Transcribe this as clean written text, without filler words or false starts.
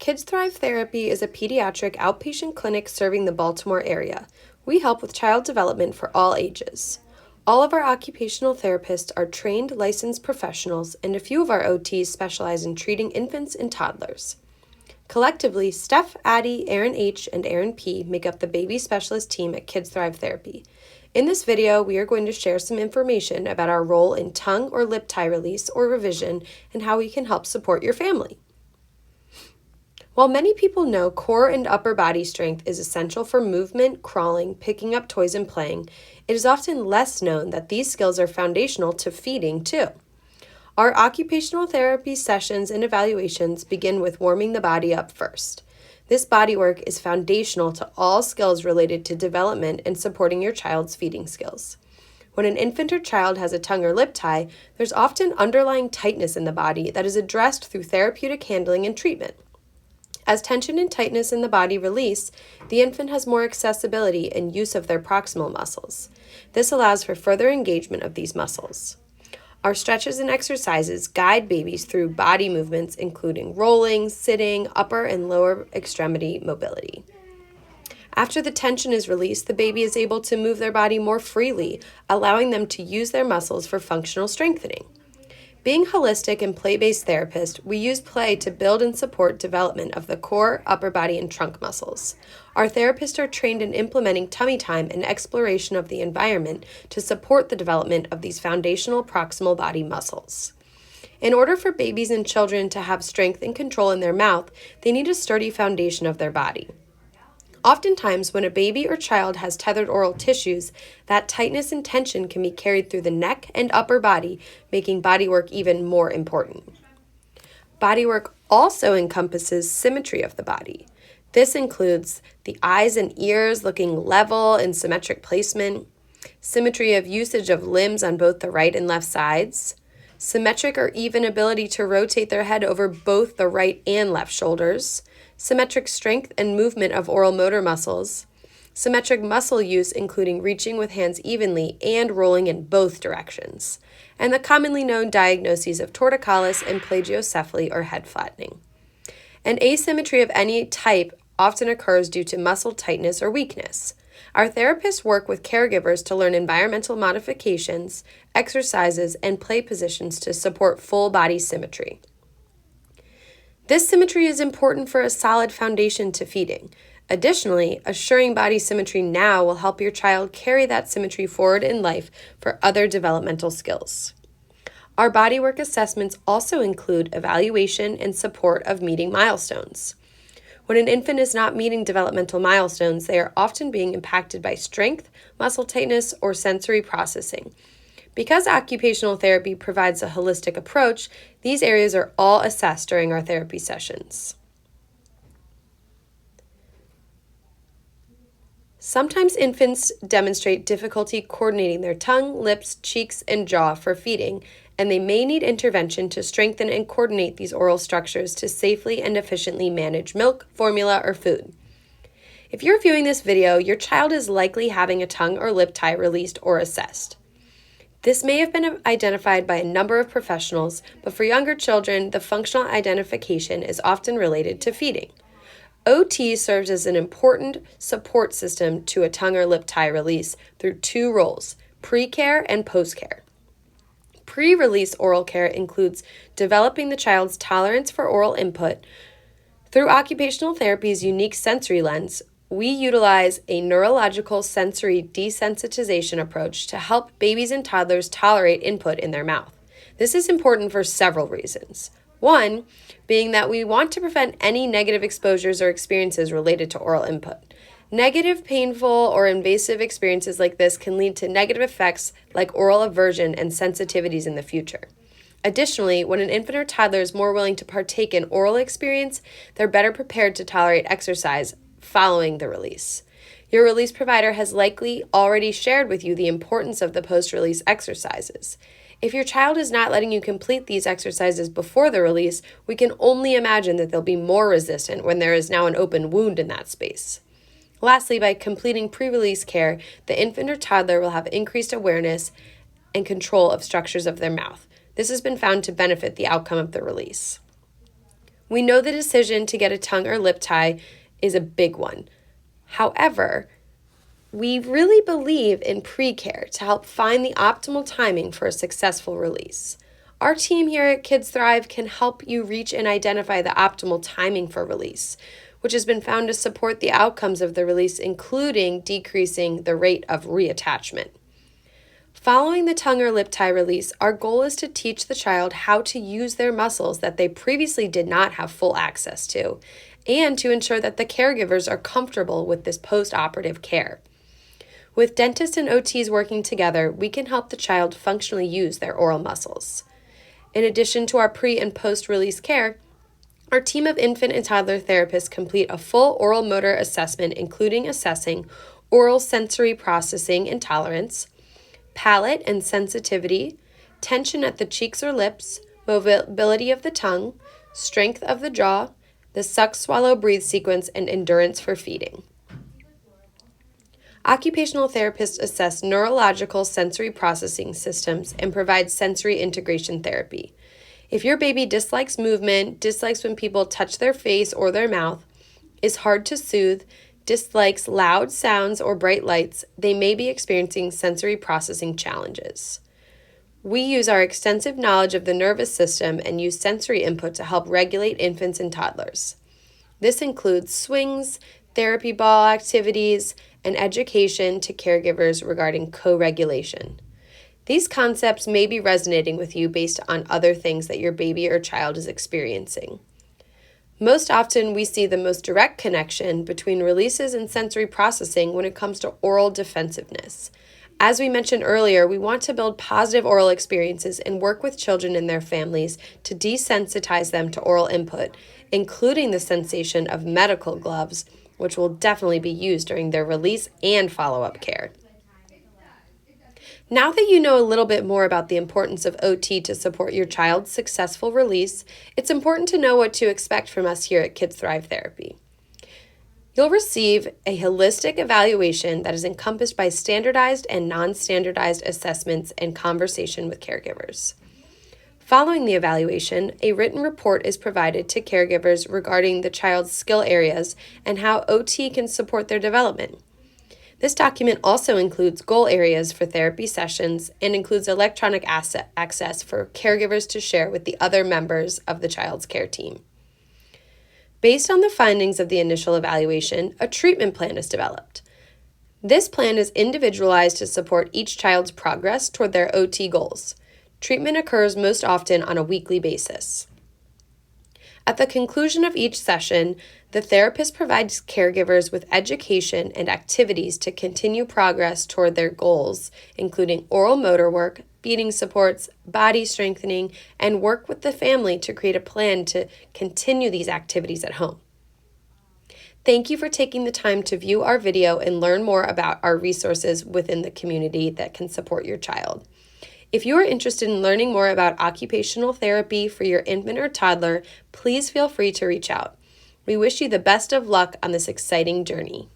Kids Thrive Therapy is a pediatric outpatient clinic serving the Baltimore area. We help with child development for all ages. All of our occupational therapists are trained, licensed professionals, and a few of our OTs specialize in treating infants and toddlers. Collectively, Steph, Addie, Aaron H., and Aaron P. make up the baby specialist team at Kids Thrive Therapy. In this video, we are going to share some information about our role in tongue or lip tie release or revision and how we can help support your family. While many people know core and upper body strength is essential for movement, crawling, picking up toys, and playing, it is often less known that these skills are foundational to feeding too. Our occupational therapy sessions and evaluations begin with warming the body up first. This body work is foundational to all skills related to development and supporting your child's feeding skills. When an infant or child has a tongue or lip tie, there's often underlying tightness in the body that is addressed through therapeutic handling and treatment. As tension and tightness in the body release, the infant has more accessibility and use of their proximal muscles. This allows for further engagement of these muscles. Our stretches and exercises guide babies through body movements, including rolling, sitting, upper and lower extremity mobility. After the tension is released, the baby is able to move their body more freely, allowing them to use their muscles for functional strengthening. Being holistic and play-based therapist, we use play to build and support development of the core, upper body, and trunk muscles. Our therapists are trained in implementing tummy time and exploration of the environment to support the development of these foundational proximal body muscles. In order for babies and children to have strength and control in their mouth, they need a sturdy foundation of their body. Oftentimes, when a baby or child has tethered oral tissues, that tightness and tension can be carried through the neck and upper body, making bodywork even more important. Bodywork also encompasses symmetry of the body. This includes the eyes and ears looking level in symmetric placement, symmetry of usage of limbs on both the right and left sides, symmetric or even ability to rotate their head over both the right and left shoulders, symmetric strength and movement of oral motor muscles, symmetric muscle use including reaching with hands evenly and rolling in both directions, and the commonly known diagnoses of torticollis and plagiocephaly or head flattening. An asymmetry of any type often occurs due to muscle tightness or weakness. Our therapists work with caregivers to learn environmental modifications, exercises, and play positions to support full body symmetry. This symmetry is important for a solid foundation to feeding. Additionally, assuring body symmetry now will help your child carry that symmetry forward in life for other developmental skills. Our bodywork assessments also include evaluation and support of meeting milestones. When an infant is not meeting developmental milestones, they are often being impacted by strength, muscle tightness, or sensory processing. Because occupational therapy provides a holistic approach, these areas are all assessed during our therapy sessions. Sometimes infants demonstrate difficulty coordinating their tongue, lips, cheeks, and jaw for feeding, and they may need intervention to strengthen and coordinate these oral structures to safely and efficiently manage milk, formula, or food. If you're viewing this video, your child is likely having a tongue or lip tie released or assessed. This may have been identified by a number of professionals, but for younger children, the functional identification is often related to feeding. OT serves as an important support system to a tongue or lip tie release through two roles, pre-care and post-care. Pre-release oral care includes developing the child's tolerance for oral input. Through occupational therapy's unique sensory lens, we utilize a neurological sensory desensitization approach to help babies and toddlers tolerate input in their mouth. This is important for several reasons. One, being that we want to prevent any negative exposures or experiences related to oral input. Negative, painful, or invasive experiences like this can lead to negative effects like oral aversion and sensitivities in the future. Additionally, when an infant or toddler is more willing to partake in oral experience, they're better prepared to tolerate exercise following the release. Your release provider has likely already shared with you the importance of the post-release exercises. If your child is not letting you complete these exercises before the release, we can only imagine that they'll be more resistant when there is now an open wound in that space. Lastly, by completing pre-release care, the infant or toddler will have increased awareness and control of structures of their mouth. This has been found to benefit the outcome of the release. We know the decision to get a tongue or lip tie is a big one. However, we really believe in pre-care to help find the optimal timing for a successful release. Our team here at Kids Thrive can help you reach and identify the optimal timing for release, which has been found to support the outcomes of the release, including decreasing the rate of reattachment. Following the tongue or lip tie release, our goal is to teach the child how to use their muscles that they previously did not have full access to, and to ensure that the caregivers are comfortable with this post-operative care. With dentists and OTs working together, we can help the child functionally use their oral muscles. In addition to our pre- and post-release care, our team of infant and toddler therapists complete a full oral motor assessment, including assessing oral sensory processing and tolerance, palate and sensitivity, tension at the cheeks or lips, mobility of the tongue, strength of the jaw, the suck, swallow, breathe sequence, and endurance for feeding. Occupational therapists assess neurological sensory processing systems and provide sensory integration therapy. If your baby dislikes movement, dislikes when people touch their face or their mouth, is hard to soothe, dislikes loud sounds or bright lights, they may be experiencing sensory processing challenges. We use our extensive knowledge of the nervous system and use sensory input to help regulate infants and toddlers. This includes swings, therapy ball activities, and education to caregivers regarding co-regulation. These concepts may be resonating with you based on other things that your baby or child is experiencing. Most often, we see the most direct connection between releases and sensory processing when it comes to oral defensiveness. As we mentioned earlier, we want to build positive oral experiences and work with children and their families to desensitize them to oral input, including the sensation of medical gloves, which will definitely be used during their release and follow-up care. Now that you know a little bit more about the importance of OT to support your child's successful release, it's important to know what to expect from us here at Kids Thrive Therapy. You'll receive a holistic evaluation that is encompassed by standardized and non-standardized assessments and conversation with caregivers. Following the evaluation, a written report is provided to caregivers regarding the child's skill areas and how OT can support their development. This document also includes goal areas for therapy sessions and includes electronic access for caregivers to share with the other members of the child's care team. Based on the findings of the initial evaluation, a treatment plan is developed. This plan is individualized to support each child's progress toward their OT goals. Treatment occurs most often on a weekly basis. At the conclusion of each session, the therapist provides caregivers with education and activities to continue progress toward their goals, including oral motor work, feeding supports, body strengthening, and work with the family to create a plan to continue these activities at home. Thank you for taking the time to view our video and learn more about our resources within the community that can support your child. If you are interested in learning more about occupational therapy for your infant or toddler, please feel free to reach out. We wish you the best of luck on this exciting journey.